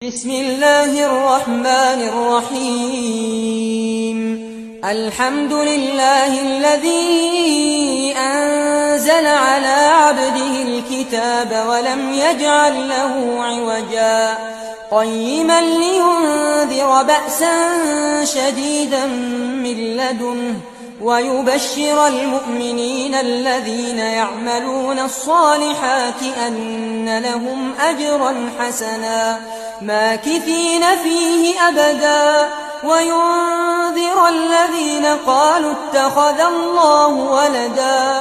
بسم الله الرحمن الرحيم. الحمد لله الذي أنزل على عبده الكتاب ولم يجعل له عوجا قيما لينذر بأسا شديدا من لدنه ويبشر المؤمنين الذين يعملون الصالحات أن لهم أجرا حسنا ماكثين فيه أبدا وينذر الذين قالوا اتخذ الله ولدا